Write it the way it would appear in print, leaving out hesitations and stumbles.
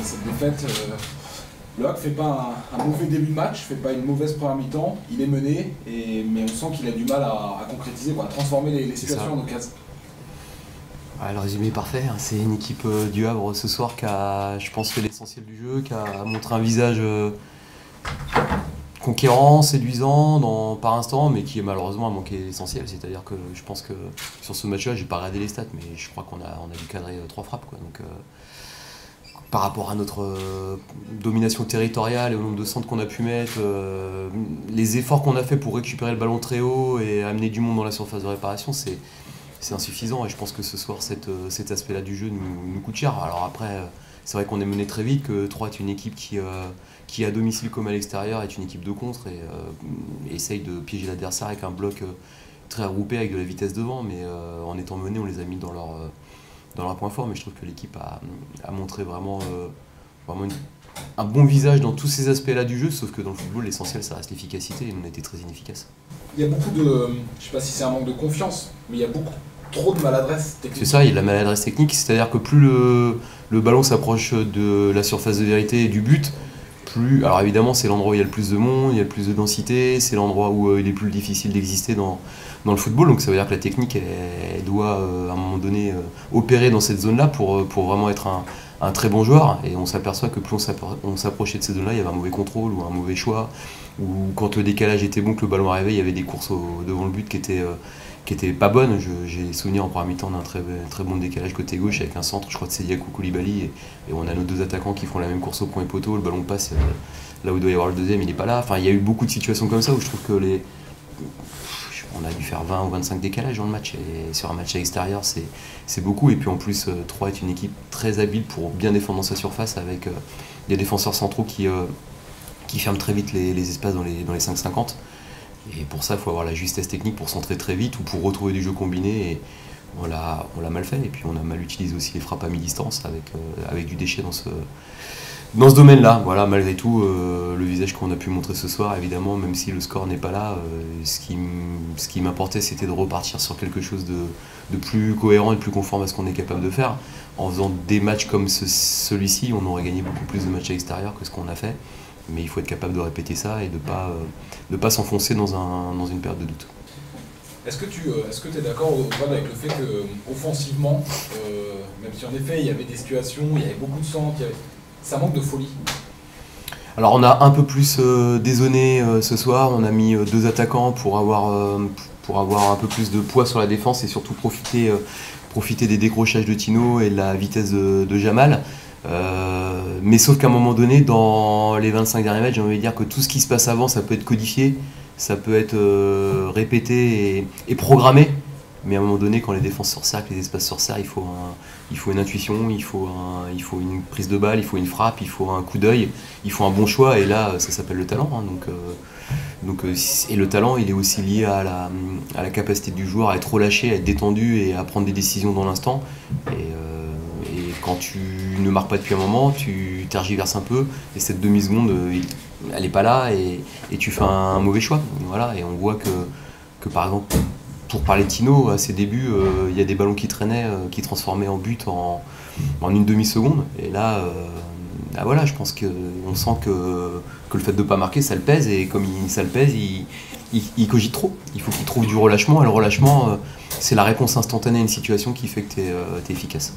cette défaite. Le HAC fait pas un mauvais début de match, fait pas une mauvaise première mi-temps, il est mené, mais on sent qu'il a du mal à concrétiser, à transformer les situations en occasion. Ouais, le résumé est parfait, hein. C'est une équipe du Havre ce soir qui a, je pense, fait l'essentiel du jeu, qui a montré un visage conquérant, séduisant par instant, mais qui malheureusement a manqué l'essentiel. C'est-à-dire que je pense que sur ce match-là, j'ai pas regardé les stats, mais je crois qu'on a dû cadrer 3 frappes, quoi. Donc, par rapport à notre domination territoriale et au nombre de centres qu'on a pu mettre, les efforts qu'on a fait pour récupérer le ballon très haut et amener du monde dans la surface de réparation, c'est insuffisant. Et je pense que ce soir, cet aspect-là du jeu nous coûte cher. Alors après, c'est vrai qu'on est mené très vite, que Troyes est une équipe qui à domicile comme à l'extérieur est une équipe de contre et essaye de piéger l'adversaire avec un bloc très regroupé avec de la vitesse devant, mais en étant mené, on les a mis dans leur point fort. Mais je trouve que l'équipe a montré vraiment un bon visage dans tous ces aspects-là du jeu, sauf que dans le football, l'essentiel, ça reste l'efficacité, et on a été très inefficace. Il y a beaucoup de, je sais pas si c'est un manque de confiance, mais il y a trop de maladresse technique. C'est ça, il y a de la maladresse technique, c'est-à-dire que plus le ballon s'approche de la surface de vérité et du but, alors évidemment c'est l'endroit où il y a le plus de monde, il y a le plus de densité, c'est l'endroit où il est plus difficile d'exister dans le football, donc ça veut dire que la technique elle doit à un moment donné opérer dans cette zone-là pour vraiment être un très bon joueur, et on s'aperçoit que plus on s'approchait de ces zones-là, il y avait un mauvais contrôle ou un mauvais choix, ou quand le décalage était bon, que le ballon arrivait, il y avait des courses devant le but qui étaient pas bonnes. J'ai souvenir en première mi-temps d'un très bon décalage côté gauche avec un centre, je crois que c'est Yakou Koulibaly, et on a nos 2 attaquants qui font la même course au point et poteau, le ballon passe là où il doit y avoir le deuxième, il n'est pas là. Enfin, il y a eu beaucoup de situations comme ça où je trouve que on a dû faire 20 ou 25 décalages dans le match, et sur un match à l'extérieur c'est beaucoup. Et puis en plus, Troyes est une équipe très habile pour bien défendre dans sa surface, avec des défenseurs centraux qui ferment très vite les espaces dans les 5-50. Et pour ça, il faut avoir la justesse technique pour centrer très vite ou pour retrouver du jeu combiné. Et on l'a mal fait. Et puis on a mal utilisé aussi les frappes à mi-distance avec du déchet dans ce domaine-là. Voilà, malgré tout, le visage qu'on a pu montrer ce soir, évidemment, même si le score n'est pas là, ce qui m'importait, c'était de repartir sur quelque chose de plus cohérent et de plus conforme à ce qu'on est capable de faire. En faisant des matchs comme celui-ci, on aurait gagné beaucoup plus de matchs à l'extérieur que ce qu'on a fait. Mais il faut être capable de répéter ça et de pas s'enfoncer dans une période de doute. Est-ce que tu es d'accord avec le fait qu'offensivement, même si en effet il y avait des situations, il y avait beaucoup de centres, ça manque de folie? Alors on a un peu plus dézonné ce soir, on a mis 2 attaquants pour avoir un peu plus de poids sur la défense et surtout profiter des décrochages de Tino et de la vitesse de Jamal. Mais sauf qu'à un moment donné, dans les 25 derniers matchs, j'ai envie de dire que tout ce qui se passe avant, ça peut être codifié, ça peut être répété et programmé. Mais à un moment donné, quand les défenses se resserrent, les espaces se resserrent, il faut une intuition, il faut une prise de balle, il faut une frappe, il faut un coup d'œil, il faut un bon choix, et là, ça s'appelle le talent. Hein. Et le talent, il est aussi lié à la capacité du joueur à être relâché, à être détendu et à prendre des décisions dans l'instant. Et quand tu ne marques pas depuis un moment, tu tergiverses un peu, et cette demi-seconde, elle n'est pas là, et tu fais un mauvais choix. Voilà, et on voit que par exemple, pour parler de Tino, à ses débuts, il y a des ballons qui traînaient, qui transformaient en but en une demi-seconde. Et là, voilà, je pense qu'on sent que le fait de ne pas marquer, ça le pèse, et comme ça le pèse, il cogite trop. Il faut qu'il trouve du relâchement, et le relâchement, c'est la réponse instantanée à une situation qui fait que tu es efficace.